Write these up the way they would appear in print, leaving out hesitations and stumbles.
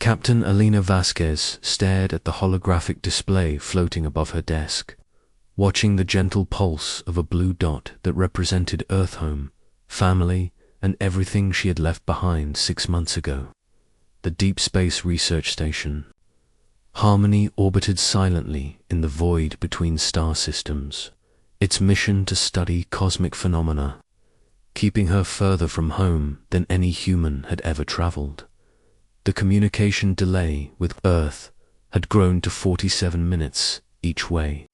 Captain Alina Vasquez stared at the holographic display floating above her desk, watching the gentle pulse of a blue dot that represented Earth home, family, and everything she had left behind 6 months ago. The Deep Space Research Station. Harmony orbited silently in the void between star systems, its mission to study cosmic phenomena, keeping her further from home than any human had ever traveled. The communication delay with Earth had grown to 47 minutes each way.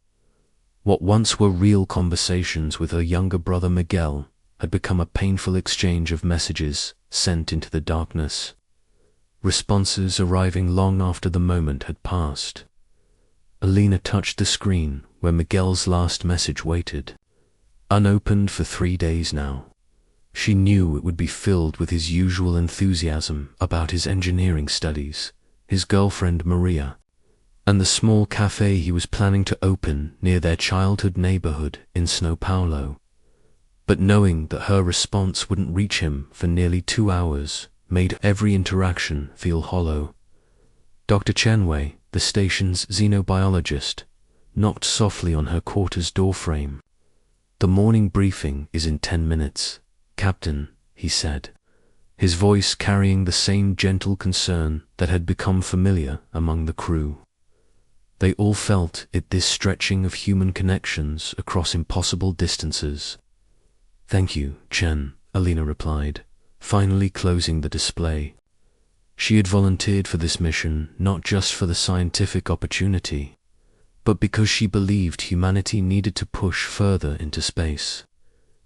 What once were real conversations with her younger brother Miguel had become a painful exchange of messages sent into the darkness, responses arriving long after the moment had passed. Alina touched the screen where Miguel's last message waited, unopened for 3 days now. She knew it would be filled with his usual enthusiasm about his engineering studies, his girlfriend Maria, and the small cafe he was planning to open near their childhood neighborhood in São Paulo. But knowing that her response wouldn't reach him for nearly 2 hours made every interaction feel hollow. Dr. Chenway, the station's xenobiologist, knocked softly on her quarters doorframe. "The morning briefing is in 10 minutes. Captain," he said, his voice carrying the same gentle concern that had become familiar among the crew. They all felt it, this stretching of human connections across impossible distances. "Thank you, Chen," Alina replied, finally closing the display. She had volunteered for this mission not just for the scientific opportunity, but because she believed humanity needed to push further into space,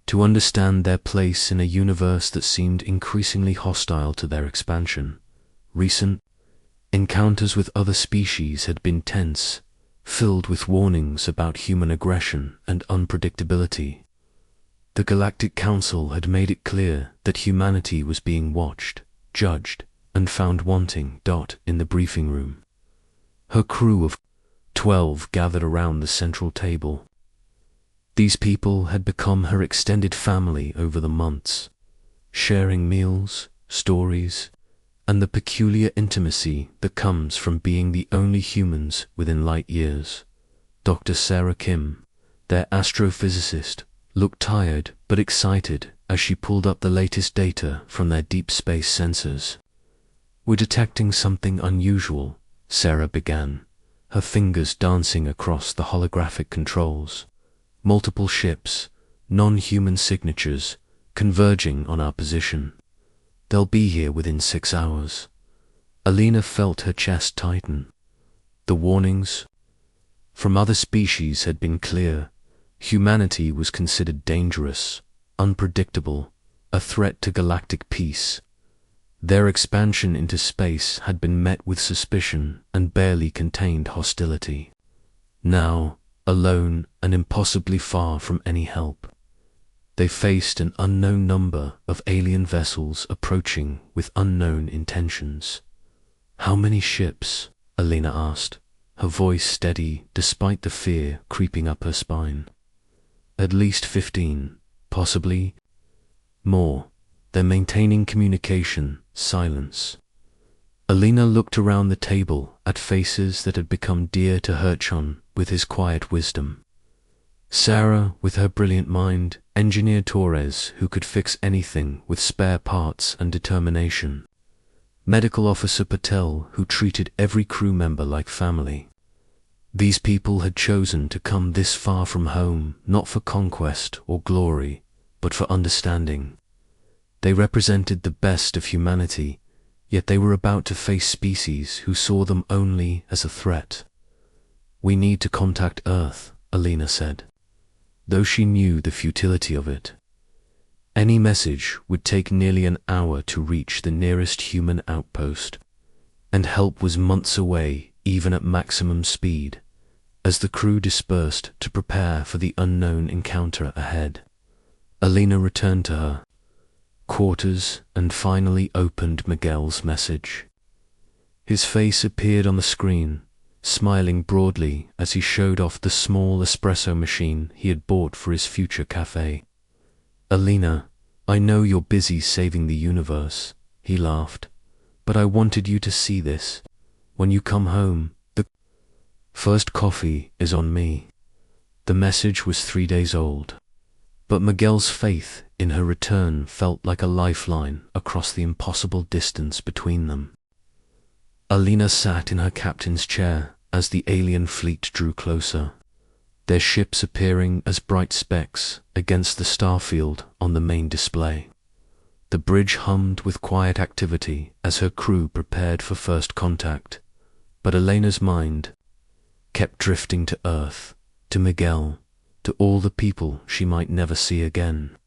to understand their place in a universe that seemed increasingly hostile to their expansion. Recent encounters with other species had been tense, filled with warnings about human aggression and unpredictability. The Galactic Council had made it clear that humanity was being watched, judged, and found wanting. In the briefing room, her crew of 12 gathered around the central table. These people had become her extended family over the months, sharing meals, stories, and the peculiar intimacy that comes from being the only humans within light years. Dr. Sarah Kim, their astrophysicist, looked tired but excited as she pulled up the latest data from their deep space sensors. "We're detecting something unusual," Sarah began, her fingers dancing across the holographic controls. "Multiple ships, non-human signatures, converging on our position. They'll be here within 6 hours." Alina felt her chest tighten. The warnings from other species had been clear. Humanity was considered dangerous, unpredictable, a threat to galactic peace. Their expansion into space had been met with suspicion and barely contained hostility. Now, alone and impossibly far from any help, they faced an unknown number of alien vessels approaching with unknown intentions. "How many ships?" Alina asked, her voice steady despite the fear creeping up her spine. "At least 15, possibly more. They're maintaining communication, silence." Alina looked around the table at faces that had become dear to Herchon with his quiet wisdom. Sarah, with her brilliant mind, Engineer Torres, who could fix anything with spare parts and determination, Medical Officer Patel, who treated every crew member like family. These people had chosen to come this far from home, not for conquest or glory, but for understanding. They represented the best of humanity, yet they were about to face species who saw them only as a threat. "We need to contact Earth," Alina said, though she knew the futility of it. Any message would take nearly an hour to reach the nearest human outpost, and help was months away even at maximum speed. As the crew dispersed to prepare for the unknown encounter ahead, Alina returned to her quarters and finally opened Miguel's message. His face appeared on the screen, smiling broadly as he showed off the small espresso machine he had bought for his future cafe. "Alina, I know you're busy saving the universe," he laughed, but I wanted you to see this. When you come home, the first coffee is on me." The message was 3 days old, but Miguel's faith in her return felt like a lifeline across the impossible distance between them. Alina sat in her captain's chair as the alien fleet drew closer, their ships appearing as bright specks against the starfield on the main display. The bridge hummed with quiet activity as her crew prepared for first contact, but Elena's mind kept drifting to Earth, to Miguel, to all the people she might never see again.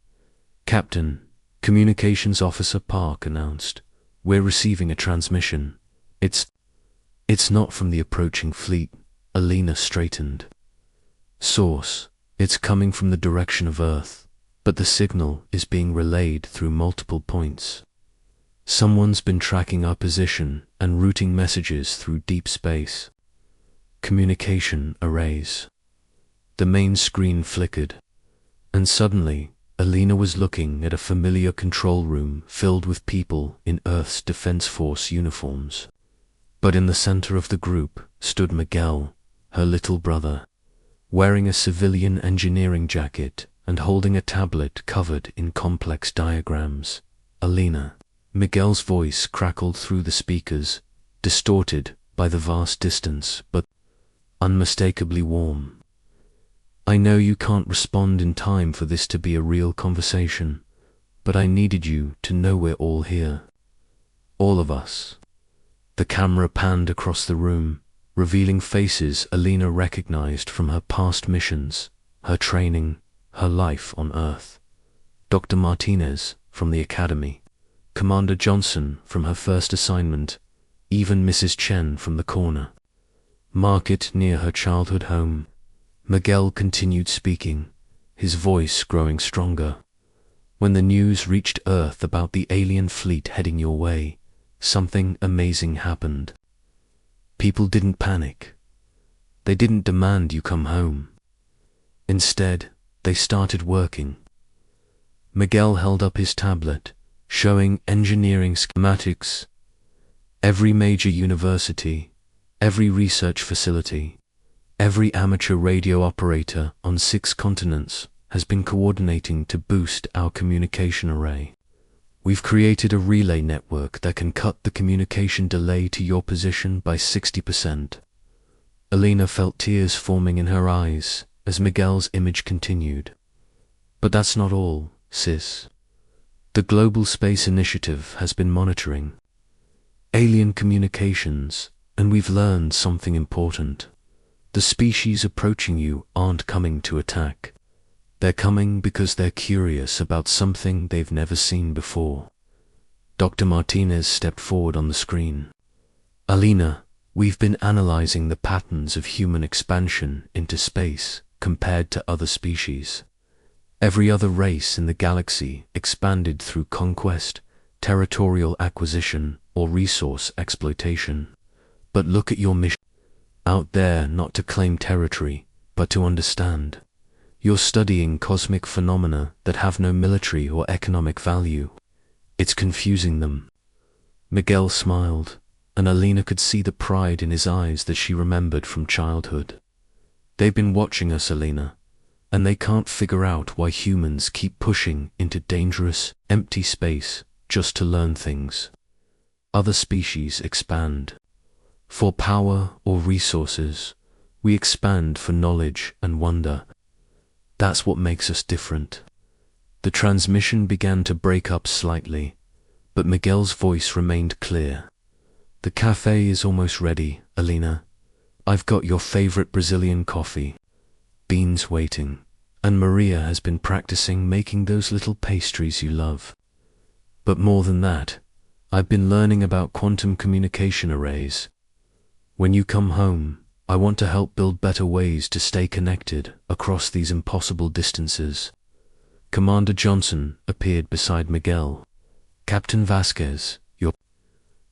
"Captain," Communications Officer Park announced, "we're receiving a transmission. It's not from the approaching fleet." Alina straightened. "Source, it's coming from the direction of Earth, but the signal is being relayed through multiple points. Someone's been tracking our position and routing messages through deep space." Communication arrays. The main screen flickered, and suddenly Alina was looking at a familiar control room filled with people in Earth's Defense Force uniforms. But in the center of the group stood Miguel, her little brother, wearing a civilian engineering jacket and holding a tablet covered in complex diagrams. "Alina." Miguel's voice crackled through the speakers, distorted by the vast distance, but unmistakably warm. "I know you can't respond in time for this to be a real conversation, but I needed you to know we're all here. All of us." The camera panned across the room, revealing faces Alina recognized from her past missions, her training, her life on Earth. Dr. Martinez from the Academy, Commander Johnson from her first assignment, even Mrs. Chen from the corner market near her childhood home. Miguel continued speaking, his voice growing stronger. "When the news reached Earth about the alien fleet heading your way, something amazing happened. People didn't panic. They didn't demand you come home. Instead, they started working." Miguel held up his tablet, showing engineering schematics. Every major university, every research facility, every amateur radio operator on 6 continents has been coordinating to boost our communication array. We've created a relay network that can cut the communication delay to your position by 60%. Alina felt tears forming in her eyes as Miguel's image continued. "But that's not all, sis. The Global Space Initiative has been monitoring alien communications, and we've learned something important. The species approaching you aren't coming to attack. They're coming because they're curious about something they've never seen before." Dr. Martinez stepped forward on the screen. "Alina, we've been analyzing the patterns of human expansion into space compared to other species. Every other race in the galaxy expanded through conquest, territorial acquisition, or resource exploitation. But look at your mission. Out there not to claim territory, but to understand. You're studying cosmic phenomena that have no military or economic value. It's confusing them." Miguel smiled, and Alina could see the pride in his eyes that she remembered from childhood. "They've been watching us, Alina, and they can't figure out why humans keep pushing into dangerous, empty space just to learn things. Other species expand for power or resources. We expand for knowledge and wonder. That's what makes us different." The transmission began to break up slightly, but Miguel's voice remained clear. "The cafe is almost ready, Alina. I've got your favorite Brazilian coffee, beans waiting, and Maria has been practicing making those little pastries you love. But more than that, I've been learning about quantum communication arrays. When you come home, I want to help build better ways to stay connected across these impossible distances." Commander Johnson appeared beside Miguel. "Captain Vasquez, your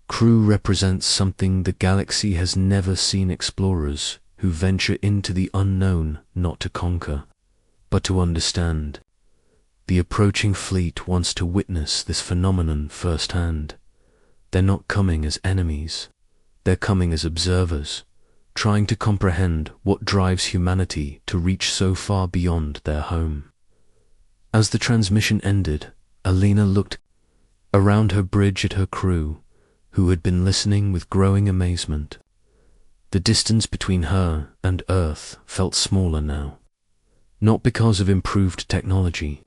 crew represents something the galaxy has never seen: explorers who venture into the unknown not to conquer, but to understand. The approaching fleet wants to witness this phenomenon firsthand. They're not coming as enemies. They're coming as observers, trying to comprehend what drives humanity to reach so far beyond their home. As the transmission ended, Alina looked around her bridge at her crew, who had been listening with growing amazement. The distance between her and Earth felt smaller now, not because of improved technology,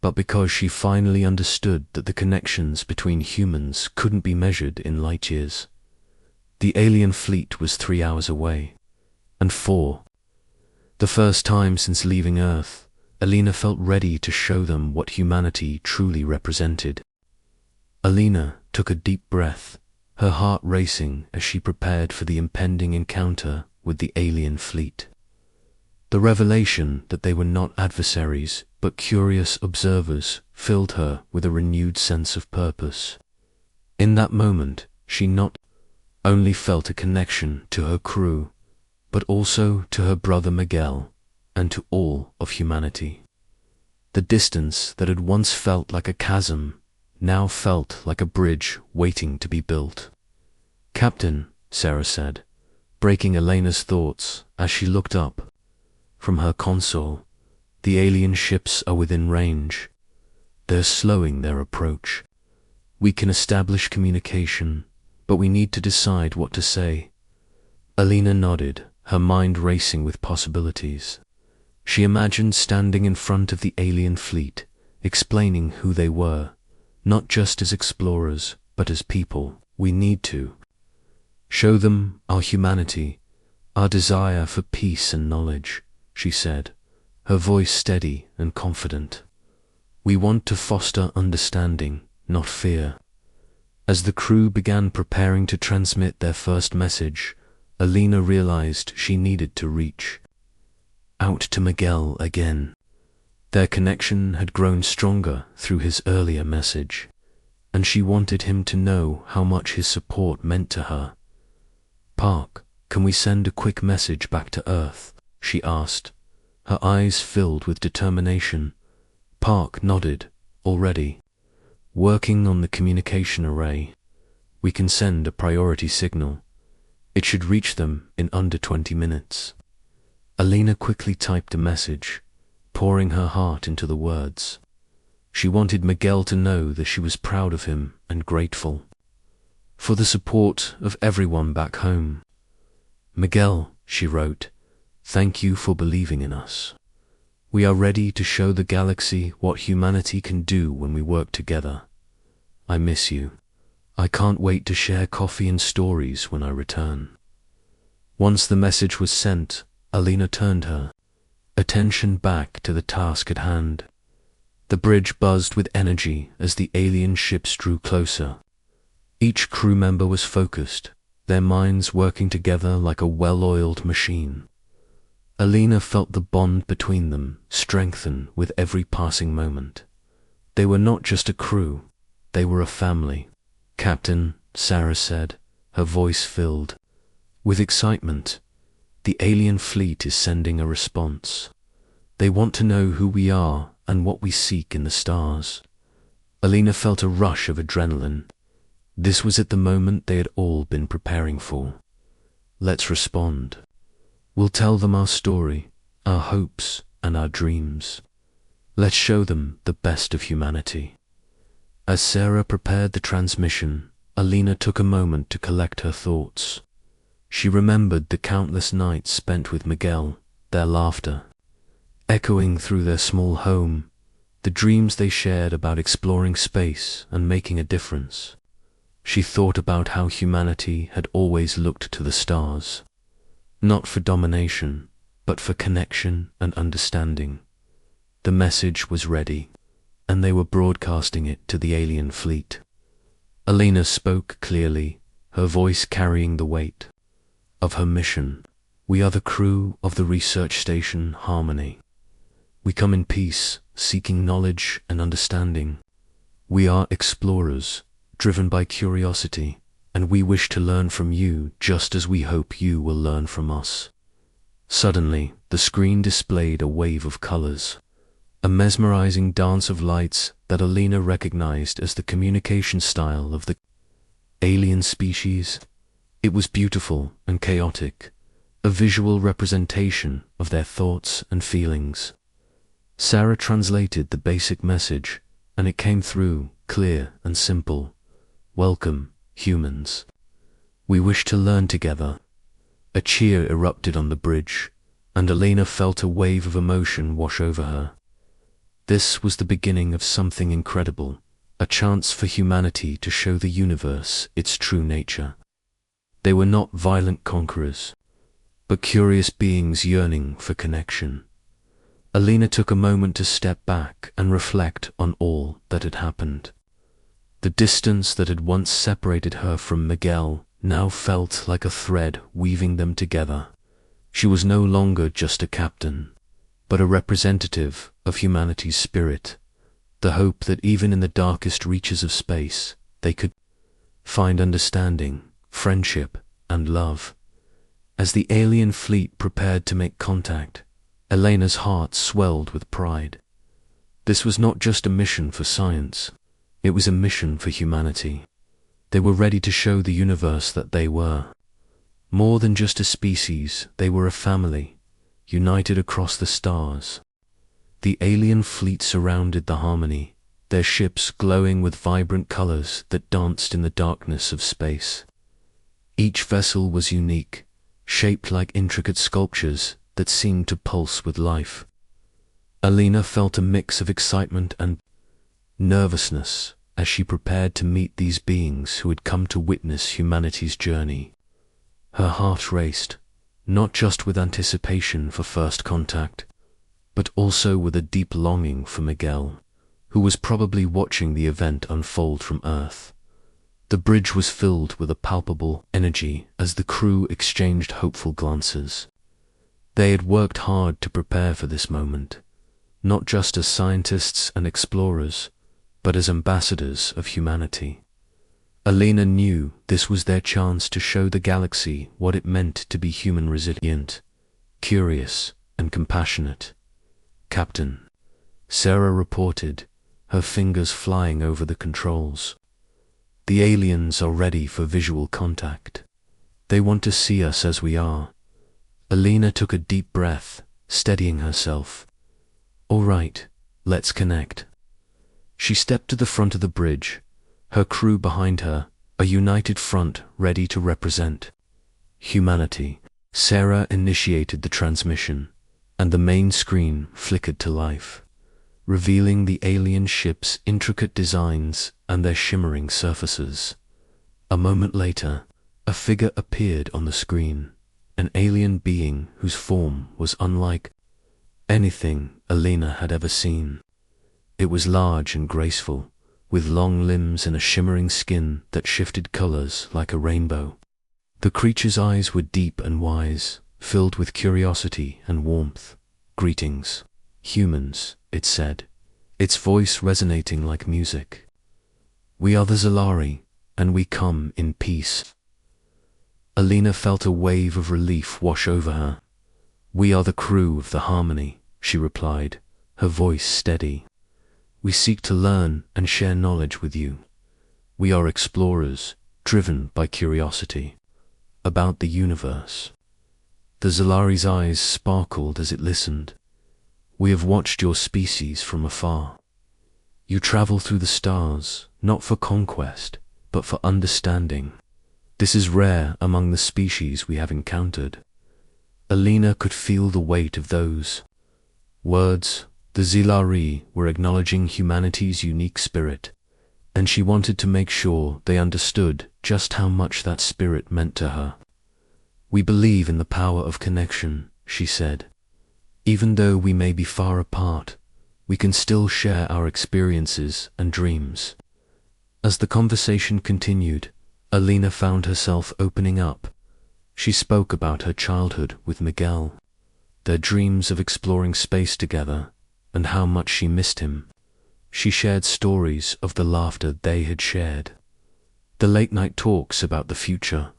but because she finally understood that the connections between humans couldn't be measured in light years. The alien fleet was 3 hours away, and for the first time since leaving Earth, Alina felt ready to show them what humanity truly represented. Alina took a deep breath, her heart racing as she prepared for the impending encounter with the alien fleet. The revelation that they were not adversaries but curious observers filled her with a renewed sense of purpose. In that moment, she not only felt a connection to her crew, but also to her brother Miguel and to all of humanity. The distance that had once felt like a chasm now felt like a bridge waiting to be built. "Captain," Sarah said, breaking Elena's thoughts as she looked up from her console, "the alien ships are within range. They're slowing their approach. We can establish communication, but we need to decide what to say." Alina nodded, her mind racing with possibilities. She imagined standing in front of the alien fleet, explaining who they were, not just as explorers, but as people. "We need to show them our humanity, our desire for peace and knowledge," she said, her voice steady and confident. "We want to foster understanding, not fear." As the crew began preparing to transmit their first message, Alina realized she needed to reach out to Miguel again. Their connection had grown stronger through his earlier message, and she wanted him to know how much his support meant to her. "Park, can we send a quick message back to Earth?" she asked, her eyes filled with determination. Park nodded. "Already working on the communication array. We can send a priority signal. It should reach them in under 20 minutes. Alina quickly typed a message, pouring her heart into the words. She wanted Miguel to know that she was proud of him and grateful for the support of everyone back home. "Miguel," she wrote, "thank you for believing in us. We are ready to show the galaxy what humanity can do when we work together. I miss you. I can't wait to share coffee and stories when I return." Once the message was sent, Alina turned her attention back to the task at hand. The bridge buzzed with energy as the alien ships drew closer. Each crew member was focused, their minds working together like a well-oiled machine. Alina felt the bond between them strengthen with every passing moment. They were not just a crew, they were a family. "Captain," Sarah said, her voice filled with excitement, "the alien fleet is sending a response. They want to know who we are and what we seek in the stars." Alina felt a rush of adrenaline. This was at the moment they had all been preparing for. "Let's respond. We'll tell them our story, our hopes, and our dreams. Let's show them the best of humanity." As Sarah prepared the transmission, Alina took a moment to collect her thoughts. She remembered the countless nights spent with Miguel, their laughter echoing through their small home, the dreams they shared about exploring space and making a difference. She thought about how humanity had always looked to the stars, not for domination, but for connection and understanding. The message was ready, and they were broadcasting it to the alien fleet. Alina spoke clearly, her voice carrying the weight of her mission. "We are the crew of the research station Harmony. We come in peace, seeking knowledge and understanding. We are explorers, driven by curiosity, and we wish to learn from you just as we hope you will learn from us." Suddenly, the screen displayed a wave of colors, a mesmerizing dance of lights that Alina recognized as the communication style of the alien species. It was beautiful and chaotic, a visual representation of their thoughts and feelings. Sarah translated the basic message, and it came through clear and simple. Welcome, humans. We wish to learn together. A cheer erupted on the bridge, and Elena felt a wave of emotion wash over her. This was the beginning of something incredible, a chance for humanity to show the universe its true nature. They were not violent conquerors, but curious beings yearning for connection. Elena took a moment to step back and reflect on all that had happened. The distance that had once separated her from Miguel now felt like a thread weaving them together. She was no longer just a captain, but a representative of humanity's spirit, the hope that even in the darkest reaches of space, they could find understanding, friendship, and love. As the alien fleet prepared to make contact, Elena's heart swelled with pride. This was not just a mission for science, it was a mission for humanity. They were ready to show the universe that they were more than just a species. They were a family, united across the stars. The alien fleet surrounded the Harmony, their ships glowing with vibrant colors that danced in the darkness of space. Each vessel was unique, shaped like intricate sculptures that seemed to pulse with life. Elena felt a mix of excitement and nervousness as she prepared to meet these beings who had come to witness humanity's journey. Her heart raced, not just with anticipation for first contact, but also with a deep longing for Miguel, who was probably watching the event unfold from Earth. The bridge was filled with a palpable energy as the crew exchanged hopeful glances. They had worked hard to prepare for this moment, not just as scientists and explorers, but as ambassadors of humanity. Elena knew this was their chance to show the galaxy what it meant to be human, resilient, curious, and compassionate. Captain, Sarah reported, her fingers flying over the controls. The aliens are ready for visual contact. They want to see us as we are. Elena took a deep breath, steadying herself. All right, let's connect. She stepped to the front of the bridge, her crew behind her, a united front ready to represent humanity. Sarah initiated the transmission, and the main screen flickered to life, revealing the alien ship's intricate designs and their shimmering surfaces. A moment later, a figure appeared on the screen, an alien being whose form was unlike anything Elena had ever seen. It was large and graceful, with long limbs and a shimmering skin that shifted colors like a rainbow. The creature's eyes were deep and wise, filled with curiosity and warmth. Greetings, humans, it said, its voice resonating like music. We are the Zalari, and we come in peace. Elena felt a wave of relief wash over her. We are the crew of the Harmony, she replied, her voice steady. We seek to learn and share knowledge with you. We are explorers, driven by curiosity about the universe. The Zalari's eyes sparkled as it listened. We have watched your species from afar. You travel through the stars, not for conquest, but for understanding. This is rare among the species we have encountered. Elena could feel the weight of those words. The Zalari were acknowledging humanity's unique spirit, and she wanted to make sure they understood just how much that spirit meant to her. We believe in the power of connection, she said. Even though we may be far apart, we can still share our experiences and dreams. As the conversation continued, Elena found herself opening up. She spoke about her childhood with Miguel, their dreams of exploring space together, and how much she missed him. She shared stories of the laughter they had shared, the late-night talks about the future,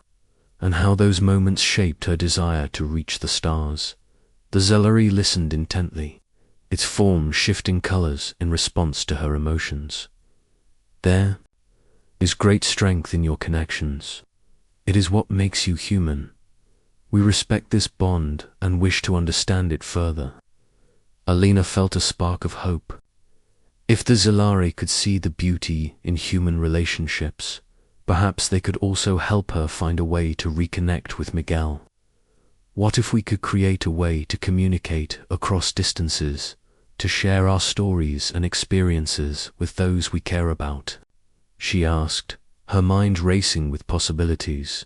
and how those moments shaped her desire to reach the stars. The Zalari listened intently, its form shifting colors in response to her emotions. There, is great strength in your connections. It is what makes you human. We respect this bond and wish to understand it further. Alina felt a spark of hope. If the Zilari could see the beauty in human relationships, perhaps they could also help her find a way to reconnect with Miguel. What if we could create a way to communicate across distances, to share our stories and experiences with those we care about? She asked, her mind racing with possibilities.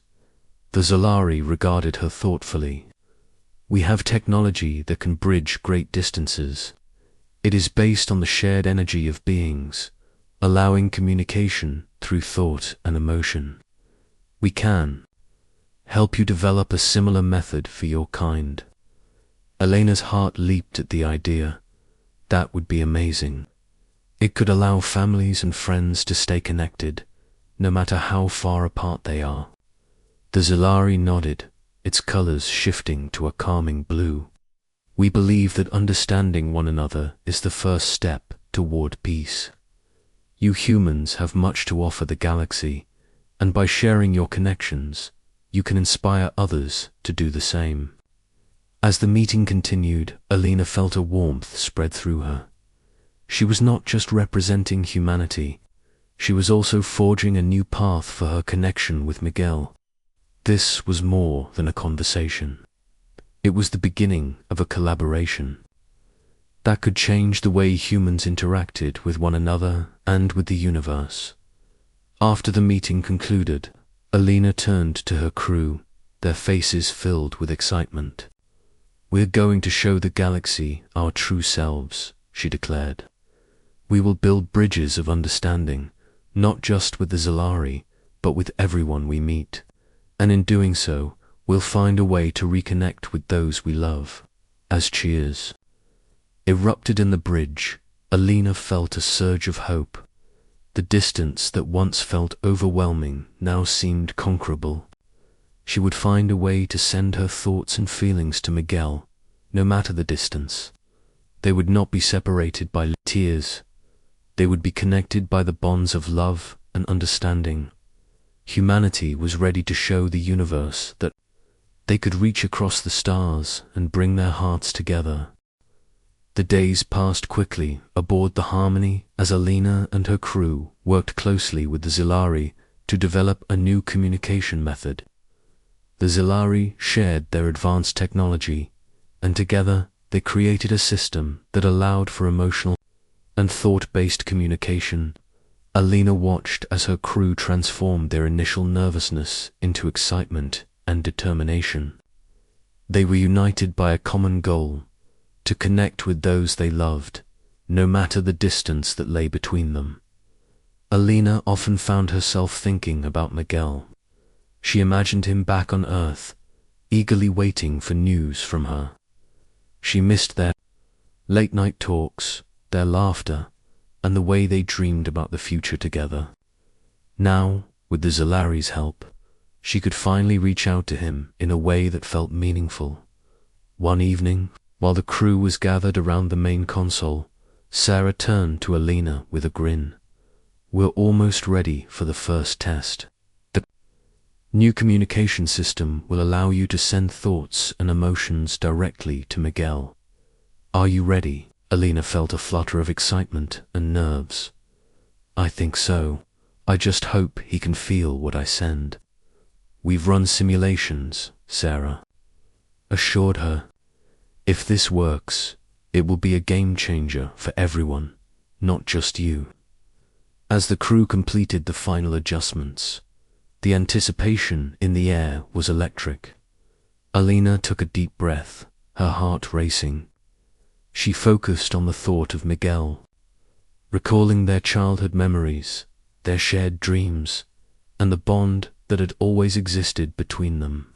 The Zilari regarded her thoughtfully. We have technology that can bridge great distances. It is based on the shared energy of beings, allowing communication through thought and emotion. We can help you develop a similar method for your kind. Elena's heart leaped at the idea. That would be amazing. It could allow families and friends to stay connected, no matter how far apart they are. The Zilari nodded, its colors shifting to a calming blue. We believe that understanding one another is the first step toward peace. You humans have much to offer the galaxy, and by sharing your connections, you can inspire others to do the same. As the meeting continued, Alina felt a warmth spread through her. She was not just representing humanity, she was also forging a new path for her connection with Miguel. This was more than a conversation. It was the beginning of a collaboration that could change the way humans interacted with one another and with the universe. After the meeting concluded, Alina turned to her crew, their faces filled with excitement. "We're going to show the galaxy our true selves," she declared. "We will build bridges of understanding, not just with the Zilari, but with everyone we meet. And in doing so, we'll find a way to reconnect with those we love." As cheers erupted in the bridge, Alina felt a surge of hope. The distance that once felt overwhelming now seemed conquerable. She would find a way to send her thoughts and feelings to Miguel, no matter the distance. They would not be separated by tears. They would be connected by the bonds of love and understanding. Humanity was ready to show the universe that they could reach across the stars and bring their hearts together. The days passed quickly aboard the Harmony as Alina and her crew worked closely with the Zilari to develop a new communication method. The Zilari shared their advanced technology, and together they created a system that allowed for emotional and thought-based communication. Alina watched as her crew transformed their initial nervousness into excitement and determination. They were united by a common goal: to connect with those they loved, no matter the distance that lay between them. Alina often found herself thinking about Miguel. She imagined him back on Earth, eagerly waiting for news from her. She missed their late-night talks, their laughter, and the way they dreamed about the future together. Now, with the Zilari's help, she could finally reach out to him in a way that felt meaningful. One evening, while the crew was gathered around the main console, Sarah turned to Alina with a grin. "We're almost ready for the first test. The new communication system will allow you to send thoughts and emotions directly to Miguel. Are you ready?" Alina felt a flutter of excitement and nerves. "I think so. I just hope he can feel what I send." "We've run simulations," Sarah assured her. "If this works, it will be a game changer for everyone, not just you." As the crew completed the final adjustments, the anticipation in the air was electric. Alina took a deep breath, her heart racing. She focused on the thought of Miguel, recalling their childhood memories, their shared dreams, and the bond that had always existed between them.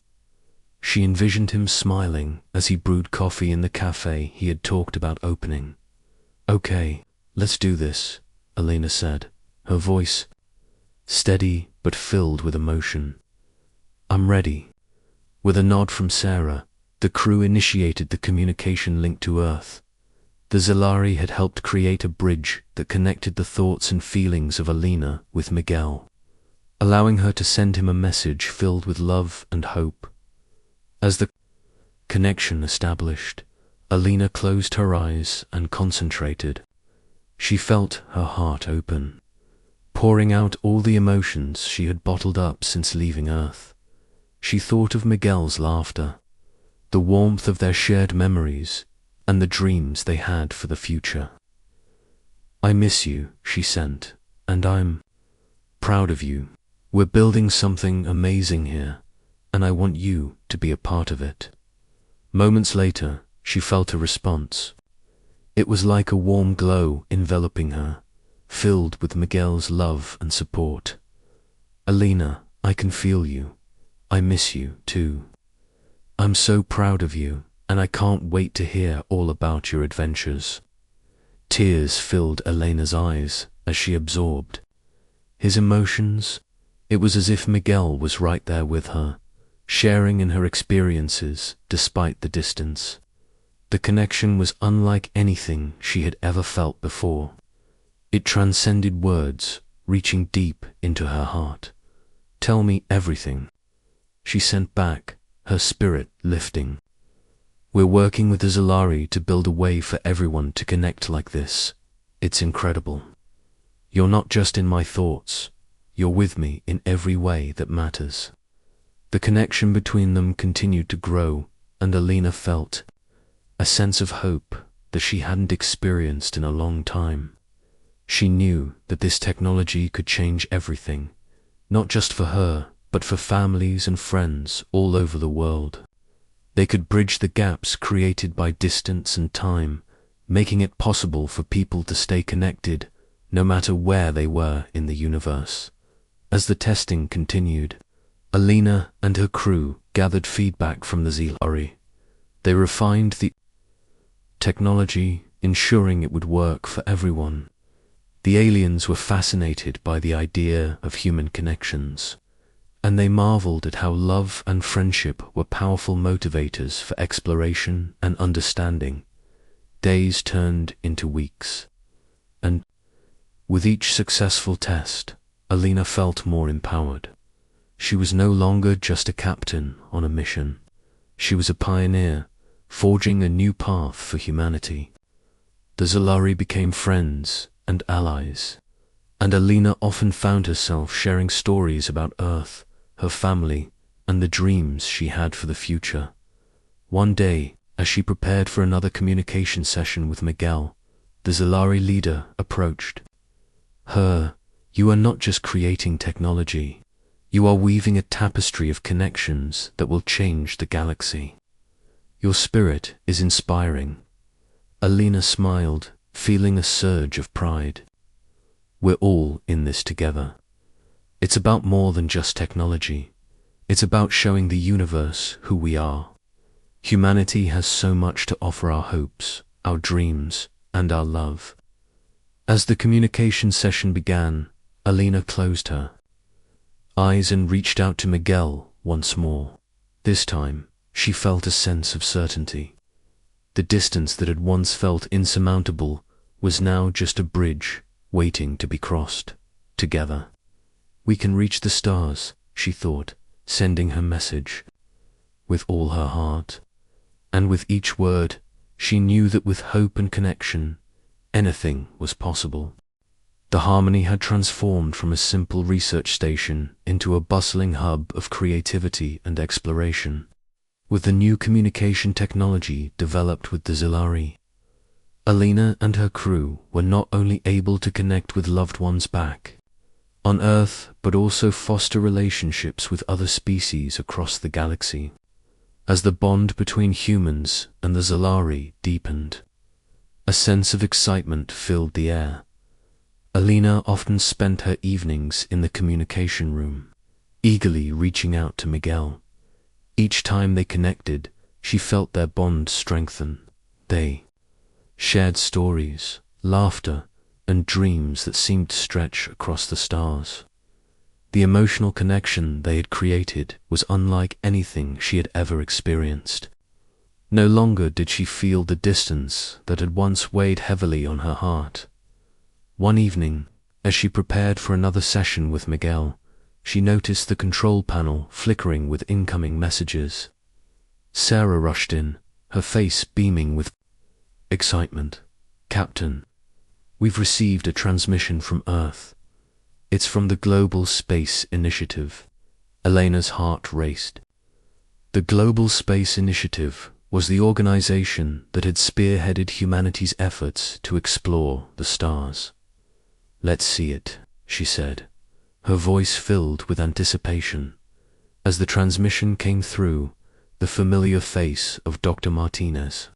She envisioned him smiling as he brewed coffee in the cafe he had talked about opening. "Okay, let's do this," Alina said, her voice steady but filled with emotion. "I'm ready." With a nod from Sarah, the crew initiated the communication link to Earth. The Zilari had helped create a bridge that connected the thoughts and feelings of Alina with Miguel. allowing her to send him a message filled with love and hope. As the connection established, Alina closed her eyes and concentrated. She felt her heart open, pouring out all the emotions she had bottled up since leaving Earth. She thought of Miguel's laughter, the warmth of their shared memories, and the dreams they had for the future. "I miss you," she sent, "and I'm proud of you. We're building something amazing here, and I want you to be a part of it." Moments later, she felt a response. It was like a warm glow enveloping her, filled with Miguel's love and support. "Alina, I can feel you. I miss you, too. I'm so proud of you, and I can't wait to hear all about your adventures." Tears filled Elena's eyes as she absorbed his emotions. It was as if Miguel was right there with her, sharing in her experiences despite the distance. The connection was unlike anything she had ever felt before. It transcended words, reaching deep into her heart. "Tell me everything," she sent back, her spirit lifting. "We're working with the Zalari to build a way for everyone to connect like this. It's incredible. You're not just in my thoughts, you're with me in every way that matters." The connection between them continued to grow, and Alina felt a sense of hope that she hadn't experienced in a long time. She knew that this technology could change everything, not just for her, but for families and friends all over the world. They could bridge the gaps created by distance and time, making it possible for people to stay connected no matter where they were in the universe. As the testing continued, Alina and her crew gathered feedback from the Zalari. They refined the technology, ensuring it would work for everyone. The aliens were fascinated by the idea of human connections, and they marveled at how love and friendship were powerful motivators for exploration and understanding. Days turned into weeks, and with each successful test, Alina felt more empowered. She was no longer just a captain on a mission. She was a pioneer, forging a new path for humanity. The Zalari became friends and allies, and Alina often found herself sharing stories about Earth, her family, and the dreams she had for the future. One day, as she prepared for another communication session with Miguel, the Zalari leader approached her. "You are not just creating technology. You are weaving a tapestry of connections that will change the galaxy. Your spirit is inspiring." Alina smiled, feeling a surge of pride. "We're all in this together. It's about more than just technology. It's about showing the universe who we are. Humanity has so much to offer our hopes, our dreams, and our love." As the communication session began, Alina closed her eyes and reached out to Miguel once more. This time, she felt a sense of certainty. The distance that had once felt insurmountable was now just a bridge waiting to be crossed together. "We can reach the stars," she thought, sending her message with all her heart. And with each word, she knew that with hope and connection, anything was possible. The Harmony had transformed from a simple research station into a bustling hub of creativity and exploration. With the new communication technology developed with the Zalari, Alina and her crew were not only able to connect with loved ones back on Earth, but also foster relationships with other species across the galaxy. As the bond between humans and the Zalari deepened, a sense of excitement filled the air. Alina often spent her evenings in the communication room, eagerly reaching out to Miguel. Each time they connected, she felt their bond strengthen. They shared stories, laughter, and dreams that seemed to stretch across the stars. The emotional connection they had created was unlike anything she had ever experienced. No longer did she feel the distance that had once weighed heavily on her heart. One evening, as she prepared for another session with Miguel, she noticed the control panel flickering with incoming messages. Sarah rushed in, her face beaming with excitement. "Captain, we've received a transmission from Earth. It's from the Global Space Initiative." Elena's heart raced. The Global Space Initiative was the organization that had spearheaded humanity's efforts to explore the stars. "Let's see it," she said, her voice filled with anticipation. As the transmission came through, the familiar face of Dr. Martinez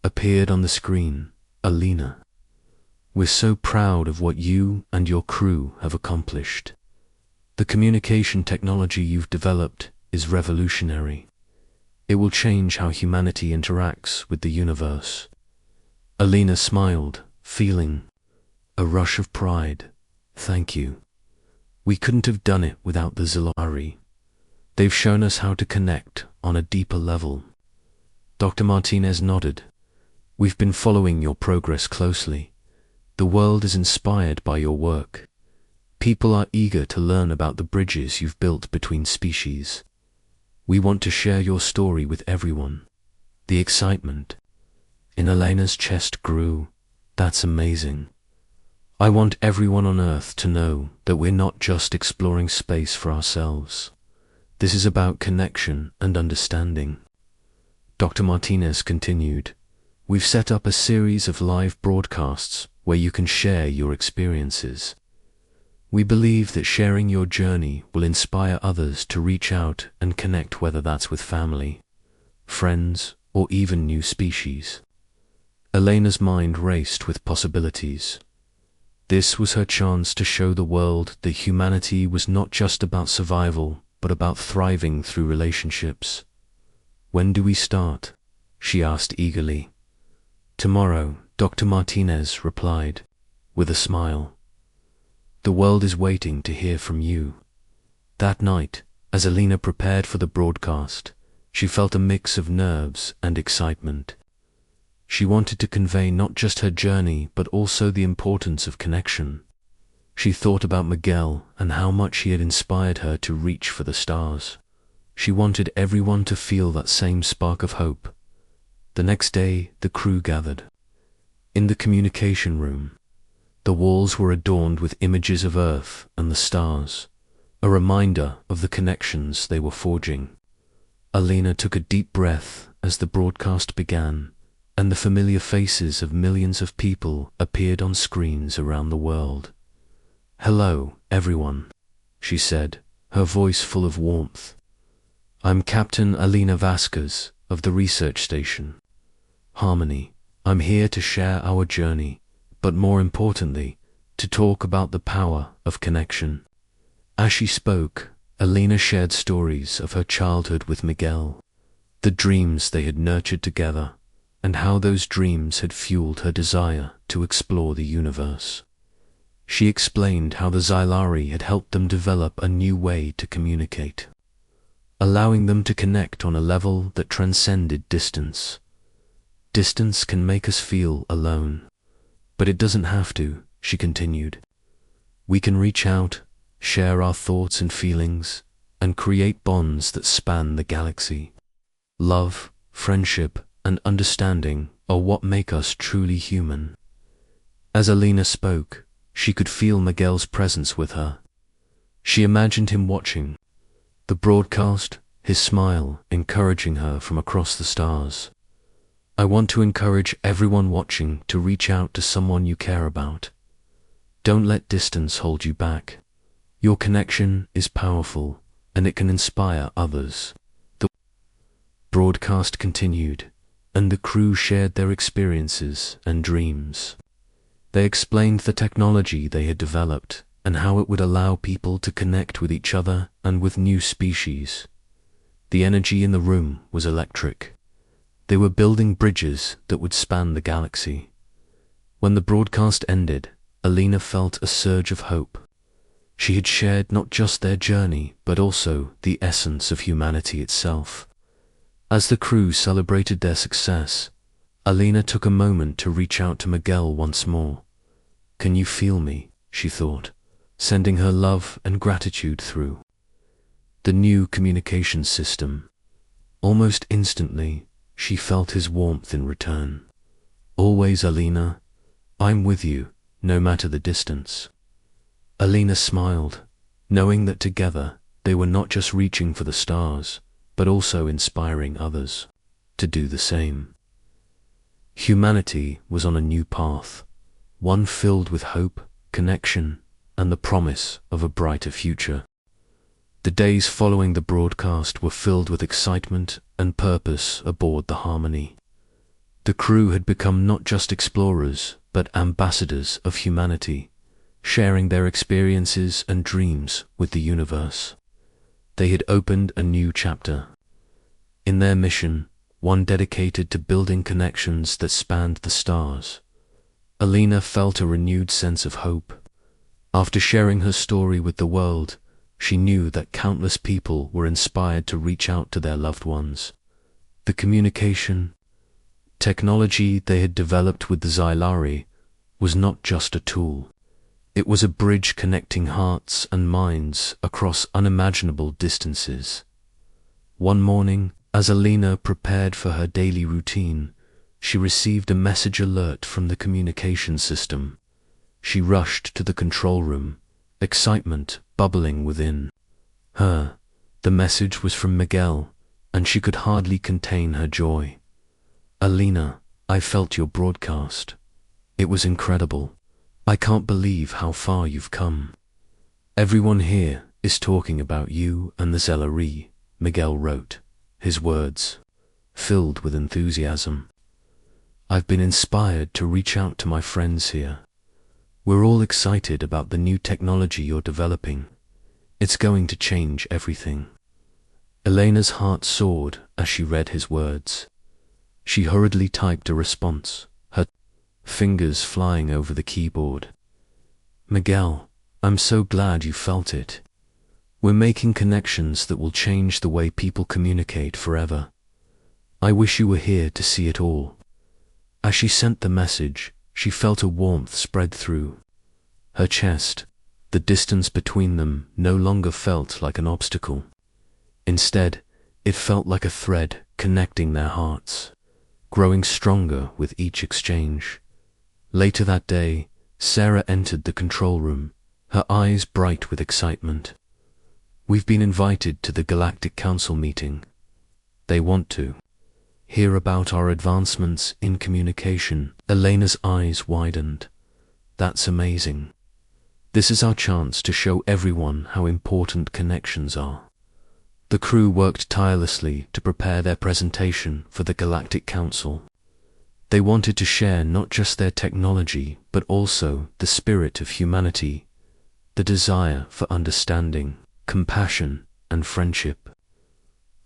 appeared on the screen. "Alina, we're so proud of what you and your crew have accomplished. The communication technology you've developed is revolutionary. It will change how humanity interacts with the universe." Alina smiled, feeling a rush of pride. "Thank you. We couldn't have done it without the Zilari. They've shown us how to connect on a deeper level." Dr. Martinez nodded. "We've been following your progress closely. The world is inspired by your work. People are eager to learn about the bridges you've built between species. We want to share your story with everyone." The excitement in Elena's chest grew. "That's amazing. I want everyone on Earth to know that we're not just exploring space for ourselves. This is about connection and understanding." Dr. Martinez continued, "We've set up a series of live broadcasts where you can share your experiences. We believe that sharing your journey will inspire others to reach out and connect, whether that's with family, friends, or even new species." Elena's mind raced with possibilities. This was her chance to show the world that humanity was not just about survival, but about thriving through relationships. "When do we start?" she asked eagerly. "Tomorrow," Dr. Martinez replied, with a smile. "The world is waiting to hear from you." That night, as Alina prepared for the broadcast, she felt a mix of nerves and excitement. She wanted to convey not just her journey, but also the importance of connection. She thought about Miguel and how much he had inspired her to reach for the stars. She wanted everyone to feel that same spark of hope. The next day, the crew gathered. In the communication room, the walls were adorned with images of Earth and the stars, a reminder of the connections they were forging. Alina took a deep breath as the broadcast began, and the familiar faces of millions of people appeared on screens around the world. "Hello, everyone," she said, her voice full of warmth. "I'm Captain Alina Vasquez of the research station, Harmony. I'm here to share our journey, but more importantly, to talk about the power of connection." As she spoke, Alina shared stories of her childhood with Miguel, the dreams they had nurtured together, and how those dreams had fueled her desire to explore the universe. She explained how the Xylari had helped them develop a new way to communicate, allowing them to connect on a level that transcended distance. "Distance can make us feel alone, but it doesn't have to," she continued. "We can reach out, share our thoughts and feelings, and create bonds that span the galaxy. Love, friendship, and understanding are what make us truly human." As Alina spoke, she could feel Miguel's presence with her. She imagined him watching the broadcast, his smile encouraging her from across the stars. "I want to encourage everyone watching to reach out to someone you care about. Don't let distance hold you back. Your connection is powerful, and it can inspire others." The broadcast continued, and the crew shared their experiences and dreams. They explained the technology they had developed and how it would allow people to connect with each other and with new species. The energy in the room was electric. They were building bridges that would span the galaxy. When the broadcast ended, Alina felt a surge of hope. She had shared not just their journey, but also the essence of humanity itself. As the crew celebrated their success, Alina took a moment to reach out to Miguel once more. "Can you feel me?" she thought. sending her love and gratitude through the new communication system. Almost instantly, she felt his warmth in return. "Always, Alina. I'm with you, no matter the distance." Alina smiled, knowing that together they were not just reaching for the stars, but also inspiring others to do the same. Humanity was on a new path, one filled with hope, connection, and the promise of a brighter future. The days following the broadcast were filled with excitement and purpose aboard the Harmony. The crew had become not just explorers, but ambassadors of humanity, sharing their experiences and dreams with the universe. They had opened a new chapter in their mission, one dedicated to building connections that spanned the stars. Alina felt a renewed sense of hope. After sharing her story with the world, she knew that countless people were inspired to reach out to their loved ones. The communication technology they had developed with the Xylari was not just a tool. It was a bridge connecting hearts and minds across unimaginable distances. One morning, as Alina prepared for her daily routine, she received a message alert from the communication system. She rushed to the control room, excitement bubbling within her. The message was from Miguel, and she could hardly contain her joy. "Alina, I felt your broadcast. It was incredible. I can't believe how far you've come. Everyone here is talking about you and the Xylari," Miguel wrote, his words filled with enthusiasm. "I've been inspired to reach out to my friends here. We're all excited about the new technology you're developing. It's going to change everything." Elena's heart soared as she read his words. She hurriedly typed a response, her fingers flying over the keyboard. "Miguel, I'm so glad you felt it. We're making connections that will change the way people communicate forever. I wish you were here to see it all." As she sent the message, she felt a warmth spread through her chest. The distance between them no longer felt like an obstacle. Instead, it felt like a thread connecting their hearts, growing stronger with each exchange. Later that day, Sarah entered the control room, her eyes bright with excitement. "We've been invited to the Galactic Council meeting. They want to hear about our advancements in communication." Elena's eyes widened. "That's amazing. This is our chance to show everyone how important connections are." The crew worked tirelessly to prepare their presentation for the Galactic Council. They wanted to share not just their technology, but also the spirit of humanity, the desire for understanding, compassion, and friendship.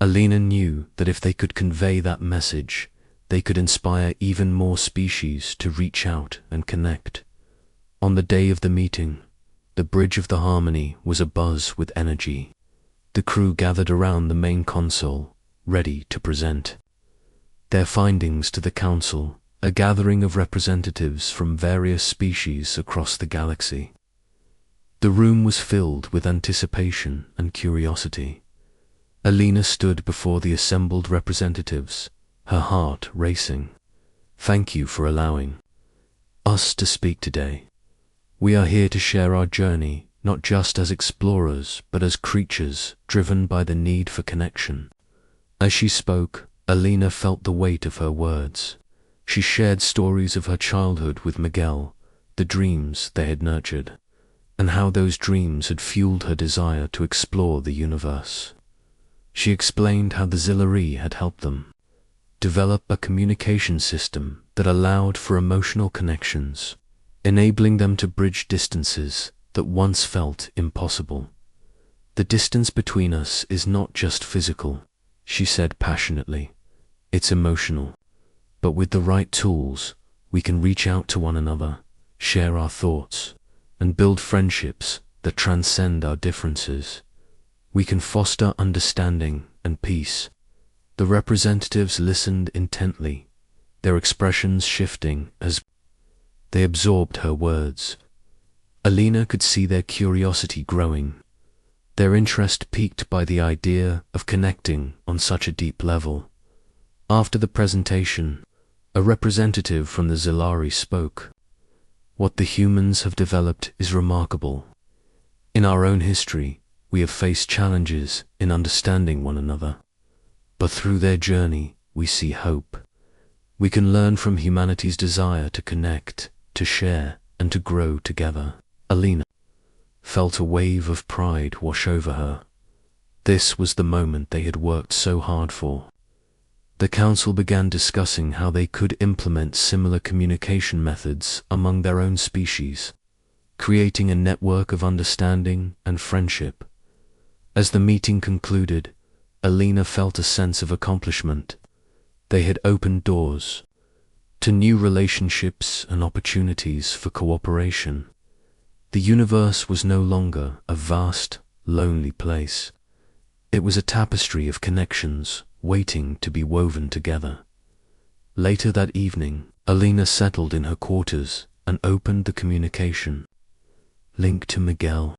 Alina knew that if they could convey that message, they could inspire even more species to reach out and connect. On the day of the meeting, the Bridge of the Harmony was abuzz with energy. The crew gathered around the main console, ready to present their findings to the council, a gathering of representatives from various species across the galaxy. The room was filled with anticipation and curiosity. Alina stood before the assembled representatives, her heart racing. "Thank you for allowing us to speak today. We are here to share our journey, not just as explorers, but as creatures driven by the need for connection." As she spoke, Alina felt the weight of her words. She shared stories of her childhood with Miguel, the dreams they had nurtured, and how those dreams had fueled her desire to explore the universe. She explained how the Xylari had helped them develop a communication system that allowed for emotional connections, enabling them to bridge distances that once felt impossible. "The distance between us is not just physical," she said passionately. "It's emotional. But with the right tools, we can reach out to one another, share our thoughts, and build friendships that transcend our differences. We can foster understanding and peace." The representatives listened intently, their expressions shifting as they absorbed her words. Alina could see their curiosity growing, their interest piqued by the idea of connecting on such a deep level. After the presentation, a representative from the Zilari spoke. What the humans have developed is remarkable. In our own history, we have faced challenges in understanding one another. But through their journey, we see hope. We can learn from humanity's desire to connect, to share, and to grow together. Alina felt a wave of pride wash over her. This was the moment they had worked so hard for. The council began discussing how they could implement similar communication methods among their own species, creating a network of understanding and friendship. As the meeting concluded, Alina felt a sense of accomplishment. They had opened doors to new relationships and opportunities for cooperation. The universe was no longer a vast, lonely place. It was a tapestry of connections waiting to be woven together. Later that evening, Alina settled in her quarters and opened the communication link to Miguel.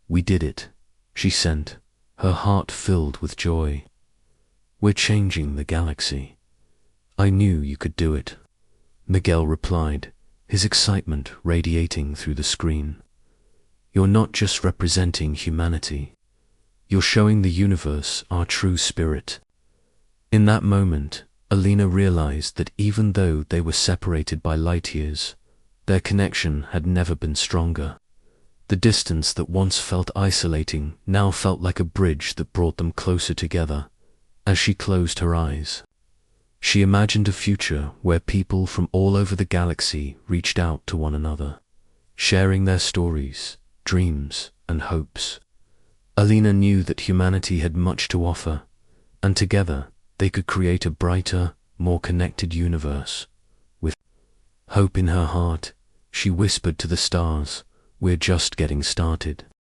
"We did it," she sent, her heart filled with joy. "We're changing the galaxy. I knew you could do it," Miguel replied, his excitement radiating through the screen. "You're not just representing humanity. You're showing the universe our true spirit." In that moment, Alina realized that even though they were separated by light years, their connection had never been stronger. The distance that once felt isolating now felt like a bridge that brought them closer together. As she closed her eyes, she imagined a future where people from all over the galaxy reached out to one another, sharing their stories, dreams, and hopes. Alina knew that humanity had much to offer, and together they could create a brighter, more connected universe. With hope in her heart, she whispered to the stars, "We're just getting started."